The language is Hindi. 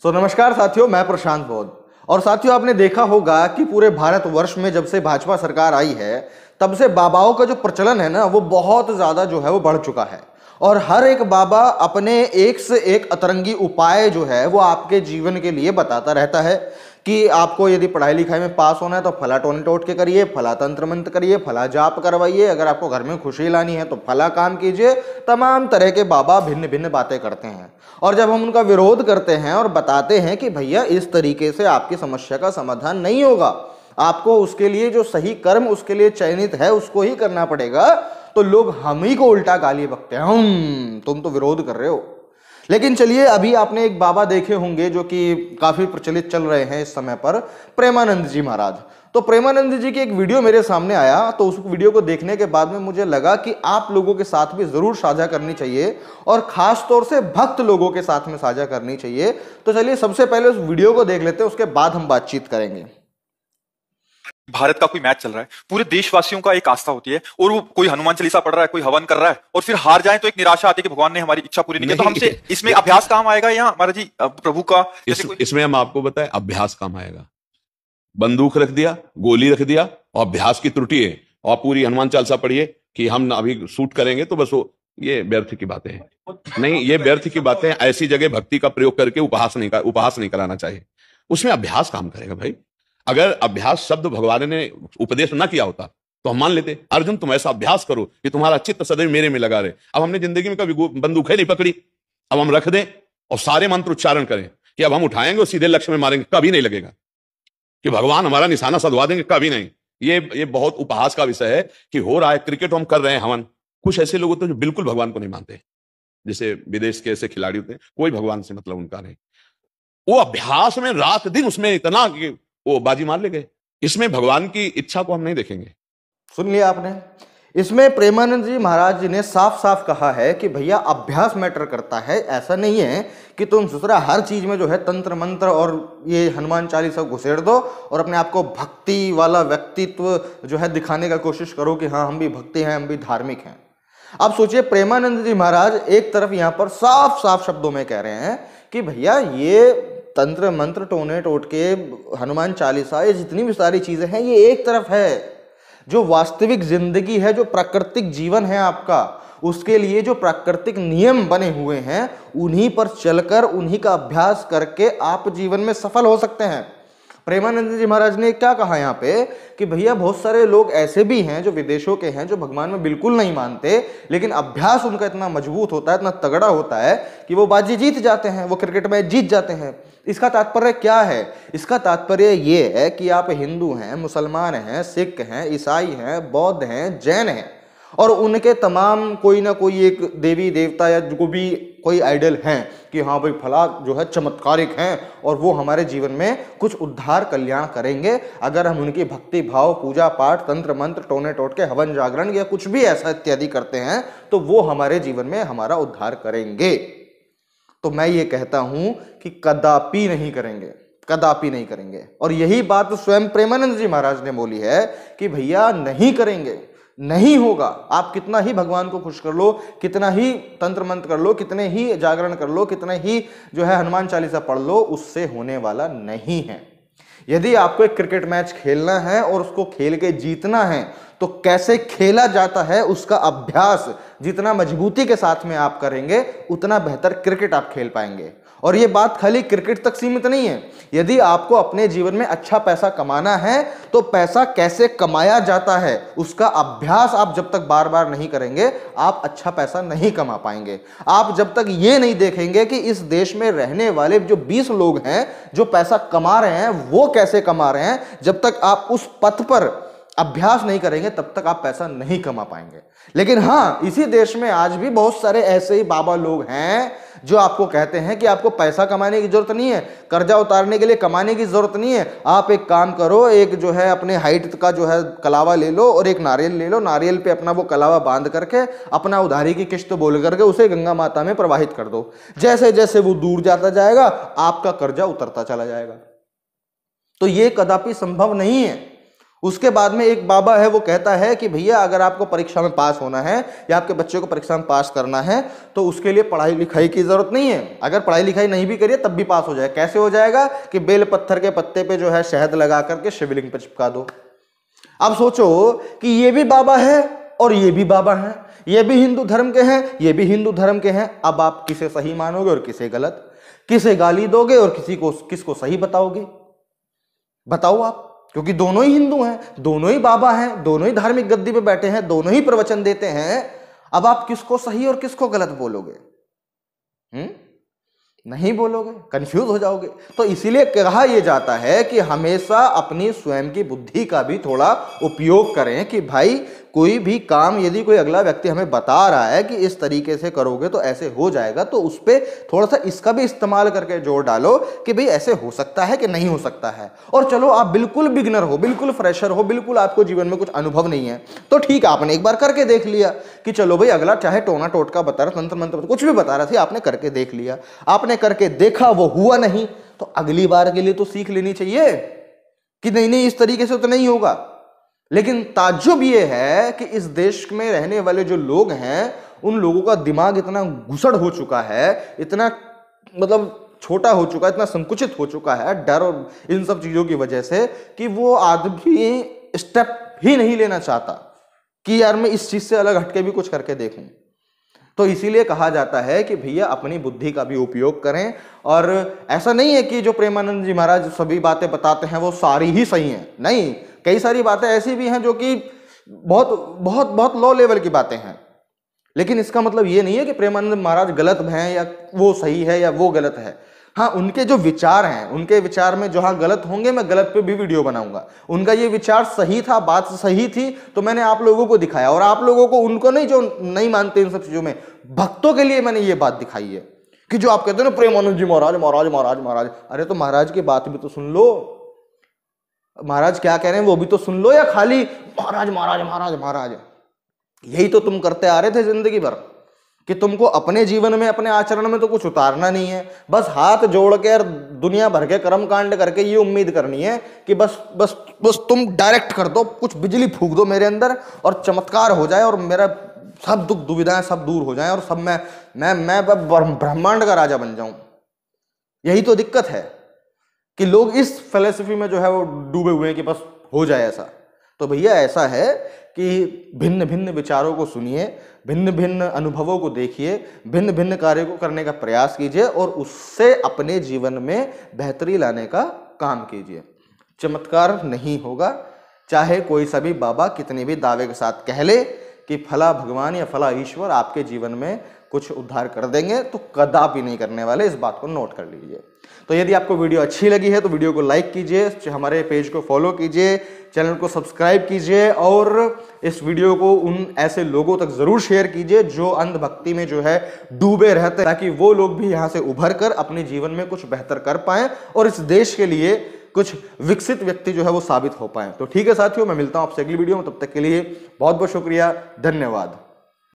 नमस्कार साथियों, मैं प्रशांत बौद्ध। और साथियों, आपने देखा होगा कि पूरे भारतवर्ष में जब से भाजपा सरकार आई है तब से बाबाओं का जो प्रचलन है ना, वो बहुत ज्यादा जो है वो बढ़ चुका है। और हर एक बाबा अपने एक से एक अतरंगी उपाय जो है वो आपके जीवन के लिए बताता रहता है कि आपको यदि पढ़ाई लिखाई में पास होना है तो फला टोने टोट के करिए, फला तंत्र मंत्र करिए, फला जाप करवाइए, अगर आपको घर में खुशी लानी है तो फला काम कीजिए। तमाम तरह के बाबा भिन्न भिन्न बातें करते हैं। और जब हम उनका विरोध करते हैं और बताते हैं कि भैया इस तरीके से आपकी समस्या का समाधान नहीं होगा, आपको उसके लिए जो सही कर्म उसके लिए चयनित है उसको ही करना पड़ेगा, तो लोग हम ही को उल्टा गाली बकते हैं, तुम तो विरोध कर रहे हो। लेकिन चलिए, अभी आपने एक बाबा देखे होंगे जो कि काफी प्रचलित चल रहे हैं इस समय पर, प्रेमानंद जी महाराज। तो प्रेमानंद जी की एक वीडियो मेरे सामने आया, तो उस वीडियो को देखने के बाद में मुझे लगा कि आप लोगों के साथ भी जरूर साझा करनी चाहिए, और खास तौर से भक्त लोगों के साथ में साझा करनी चाहिए। तो चलिए सबसे पहले उस वीडियो को देख लेते हैं, उसके बाद हम बातचीत करेंगे। भारत का कोई मैच चल रहा है, पूरे देशवासियों का एक आस्था होती है, और वो कोई हनुमान चालीसा पढ़ रहा है, कोई हवन कर रहा है, और फिर हार जाए तो एक निराशा आती है कि भगवान ने हमारी इच्छा पूरी नहीं की। तो हमसे इसमें अभ्यास काम आएगा या हमारा जी प्रभु का इसमें हम आपको बताएं, अभ्यास काम आएगा। बंदूक रख दिया, गोली रख दिया, और अभ्यास की त्रुटि है, और पूरी हनुमान चालीसा पढ़िए कि हम अभी शूट करेंगे, तो बस वो ये व्यर्थ की बातें हैं। नहीं, ये व्यर्थ की बातें। ऐसी जगह भक्ति का प्रयोग करके उपहास नहीं कराना चाहिए। उसमें अभ्यास काम करेगा भाई। अगर अभ्यास शब्द भगवान ने उपदेश ना किया होता तो हम मान लेते, अर्जुन तुम ऐसा अभ्यास करो कि तुम्हारा चित्त सदैव मेरे में लगा रहे। अब हमने जिंदगी में कभी बंदूक है नहीं पकड़ी, अब हम रख दें और सारे मंत्र उच्चारण करें कि अब हम उठाएंगे और सीधे लक्ष्य में मारेंगे, कभी नहीं लगेगा कि भगवान हमारा निशाना सधवा देंगे, कभी नहीं। ये बहुत उपहास का विषय है कि हो रहा है। क्रिकेट हम कर रहे हैं हवन, कुछ ऐसे लोग होते हैं जो बिल्कुल भगवान को नहीं मानते, जैसे विदेश के ऐसे खिलाड़ी होते हैं, कोई भगवान से मतलब उनका नहीं। वो अभ्यास में रात दिन उसमें इतना कि वो बाजी मार ले गए। इसमें भगवान की इच्छा को हम नहीं देखेंगे। सुन लिया आपने। इसमें प्रेमानंद जी महाराज जी ने साफ साफ कहा है कि भैया अभ्यास मैटर करता है। ऐसा नहीं है कि तुम दूसरा हर चीज में जो है तंत्र मंत्र और ये हनुमान चालीसा घुसेड़ दो और अपने आप को भक्ति वाला व्यक्तित्व जो है दिखाने का कोशिश करो कि हाँ हम भी भक्ति हैं, हम भी धार्मिक हैं। अब सोचिए, प्रेमानंद जी महाराज एक तरफ यहाँ पर साफ साफ शब्दों में कह रहे हैं कि भैया ये तंत्र मंत्र टोने टोटके हनुमान चालीसा, ये जितनी भी सारी चीजें हैं ये एक तरफ है। जो वास्तविक जिंदगी है, जो प्राकृतिक जीवन है आपका, उसके लिए जो प्राकृतिक नियम बने हुए हैं उन्हीं पर चलकर उन्हीं का अभ्यास करके आप जीवन में सफल हो सकते हैं। प्रेमानंद जी महाराज ने क्या कहा यहाँ पे कि भैया बहुत सारे लोग ऐसे भी हैं जो विदेशों के हैं, जो भगवान में बिल्कुल नहीं मानते, लेकिन अभ्यास उनका इतना मजबूत होता है, इतना तगड़ा होता है कि वो बाजी जीत जाते हैं, वो क्रिकेट मैच जीत जाते हैं। इसका तात्पर्य क्या है? इसका तात्पर्य ये है कि आप हिंदू हैं, मुसलमान हैं, सिख हैं, ईसाई हैं, बौद्ध हैं, जैन हैं, और उनके तमाम कोई ना कोई एक देवी देवता या जो भी कोई आइडल हैं कि हाँ भाई फला जो है चमत्कारिक हैं और वो हमारे जीवन में कुछ उद्धार कल्याण करेंगे अगर हम उनकी भक्ति भाव, पूजा पाठ, तंत्र मंत्र, टोने टोटके, हवन जागरण या कुछ भी ऐसा इत्यादि करते हैं तो वो हमारे जीवन में हमारा उद्धार करेंगे। तो मैं ये कहता हूं कि कदापि नहीं करेंगे, कदापि नहीं करेंगे। और यही बात स्वयं प्रेमानंद जी महाराज ने बोली है कि भैया नहीं करेंगे, नहीं होगा। आप कितना ही भगवान को खुश कर लो, कितना ही तंत्र मंत्र कर लो, कितने ही जागरण कर लो, कितने ही जो है हनुमान चालीसा पढ़ लो, उससे होने वाला नहीं है। यदि आपको एक क्रिकेट मैच खेलना है और उसको खेल के जीतना है तो कैसे खेला जाता है उसका अभ्यास जितना मजबूती के साथ में आप करेंगे उतना बेहतर क्रिकेट आप खेल पाएंगे। और ये बात खाली क्रिकेट तक सीमित नहीं है। यदि आपको अपने जीवन में अच्छा पैसा कमाना है तो पैसा कैसे कमाया जाता है उसका अभ्यास आप जब तक बार बार नहीं करेंगे आप अच्छा पैसा नहीं कमा पाएंगे। आप जब तक ये नहीं देखेंगे कि इस देश में रहने वाले जो 20 लोग हैं जो पैसा कमा रहे हैं वो कैसे कमा रहे हैं, जब तक आप उस पथ पर अभ्यास नहीं करेंगे तब तक आप पैसा नहीं कमा पाएंगे। लेकिन हाँ, इसी देश में आज भी बहुत सारे ऐसे ही बाबा लोग हैं जो आपको कहते हैं कि आपको पैसा कमाने की जरूरत नहीं है, कर्जा उतारने के लिए कमाने की जरूरत नहीं है। आप एक काम करो, एक जो है अपने हाइट का जो है कलावा ले लो और एक नारियल ले लो, नारियल पे अपना वो कलावा बांध करके अपना उधारी की किश्त बोल करके उसे गंगा माता में प्रवाहित कर दो। जैसे जैसे वो दूर जाता जाएगा आपका कर्जा उतरता चला जाएगा। तो ये कदापि संभव नहीं है। उसके बाद में एक बाबा है वो कहता है कि भैया अगर आपको परीक्षा में पास होना है या आपके बच्चे को परीक्षा में पास करना है तो उसके लिए पढ़ाई लिखाई की जरूरत नहीं है। अगर पढ़ाई लिखाई नहीं भी करिए तब भी पास हो जाए। कैसे हो जाएगा कि बेल पत्थर के पत्ते पे जो है शहद लगा करके शिवलिंग पे चिपका दो। अब सोचो कि ये भी बाबा है और ये भी बाबा है, ये भी हिंदू धर्म के हैं, ये भी हिंदू धर्म के हैं। अब आप किसे सही मानोगे और किसे गलत, किसे गाली दोगे और किसको सही बताओगे? बताओ आप, क्योंकि दोनों ही हिंदू हैं, दोनों ही बाबा हैं, दोनों ही धार्मिक गद्दी पे बैठे हैं, दोनों ही प्रवचन देते हैं। अब आप किसको सही और किसको गलत बोलोगे? नहीं बोलोगे, कंफ्यूज हो जाओगे। तो इसीलिए कहा यह जाता है कि हमेशा अपनी स्वयं की बुद्धि का भी थोड़ा उपयोग करें कि भाई कोई भी काम यदि कोई अगला व्यक्ति हमें बता रहा है कि इस तरीके से करोगे तो ऐसे हो जाएगा, तो उस पर थोड़ा सा इसका भी इस्तेमाल करके जोर डालो कि भाई ऐसे हो सकता है कि नहीं हो सकता है। और चलो आप बिल्कुल बिगिनर हो, बिल्कुल फ्रेशर हो, बिल्कुल आपको जीवन में कुछ अनुभव नहीं है, तो ठीक है आपने एक बार करके देख लिया कि चलो भाई अगला चाहे टोना टोटका बता रहा, तंत्र मंत्र कुछ भी बता रहा था, आपने करके देख लिया, आपने करके देखा वो हुआ नहीं, तो अगली बार के लिए तो सीख लेनी चाहिए कि नहीं इस तरीके से तो नहीं होगा। लेकिन ताज्जुब ये है कि इस देश में रहने वाले जो लोग हैं उन लोगों का दिमाग इतना घुसड़ हो चुका है, इतना मतलब छोटा हो चुका है, इतना संकुचित हो चुका है डर और इन सब चीजों की वजह से कि वो आदमी स्टेप ही नहीं लेना चाहता कि यार मैं इस चीज से अलग हटके भी कुछ करके देखूं। तो इसीलिए कहा जाता है कि भैया अपनी बुद्धि का भी उपयोग करें। और ऐसा नहीं है कि जो प्रेमानंद जी महाराज सभी बातें बताते हैं वो सारी ही सही हैं, नहीं, कई सारी बातें ऐसी भी हैं जो कि बहुत बहुत बहुत लो लेवल की बातें हैं। लेकिन इसका मतलब ये नहीं है कि प्रेमानंद महाराज गलत हैं या वो सही है या वो गलत है। हाँ, उनके जो विचार हैं, उनके विचार में जहां गलत होंगे मैं गलत पे भी वीडियो बनाऊंगा। उनका ये विचार सही था, बात सही थी, तो मैंने आप लोगों को दिखाया। और आप लोगों को, उनको नहीं जो नहीं मानते इन सब चीजों में, भक्तों के लिए मैंने ये बात दिखाई है कि जो आप कहते हो ना प्रेमानंद जी महाराज महाराज महाराज महाराज, अरे तो महाराज की बात भी तो सुन लो, महाराज क्या कह रहे हैं वो भी तो सुन लो, या खाली महाराज महाराज महाराज महाराज। यही तो तुम करते आ रहे थे जिंदगी भर कि तुमको अपने जीवन में, अपने आचरण में तो कुछ उतारना नहीं है, बस हाथ जोड़ के और दुनिया भर के कर्म कांड करके ये उम्मीद करनी है कि बस बस बस तुम डायरेक्ट कर दो, कुछ बिजली फूंक दो मेरे अंदर और चमत्कार हो जाए और मेरा सब दुख दुविधाएं सब दूर हो जाएं और सब मैं ब्रह्मांड का राजा बन जाऊं। यही तो दिक्कत है कि लोग इस फिलॉसफी में जो है वो डूबे हुए हैं कि बस हो जाए ऐसा। तो भैया ऐसा है कि भिन्न भिन्न विचारों को सुनिए, भिन्न भिन्न अनुभवों को देखिए, भिन्न भिन्न कार्यों को करने का प्रयास कीजिए और उससे अपने जीवन में बेहतरी लाने का काम कीजिए। चमत्कार नहीं होगा, चाहे कोई सा भी बाबा कितने भी दावे के साथ कह ले कि फला भगवान या फला ईश्वर आपके जीवन में कुछ उद्धार कर देंगे, तो कदापि नहीं करने वाले, इस बात को नोट कर लीजिए। तो यदि आपको वीडियो अच्छी लगी है तो वीडियो को लाइक कीजिए, हमारे पेज को फॉलो कीजिए, चैनल को सब्सक्राइब कीजिए और इस वीडियो को उन ऐसे लोगों तक जरूर शेयर कीजिए जो अंधभक्ति में जो है डूबे रहते हैं, ताकि वो लोग भी यहाँ से उभर कर अपने जीवन में कुछ बेहतर कर पाएं और इस देश के लिए कुछ विकसित व्यक्ति जो है वो साबित हो पाए। तो ठीक है साथियों, मैं मिलता हूं आपसे अगली वीडियो में, तब तक के लिए बहुत बहुत शुक्रिया, धन्यवाद।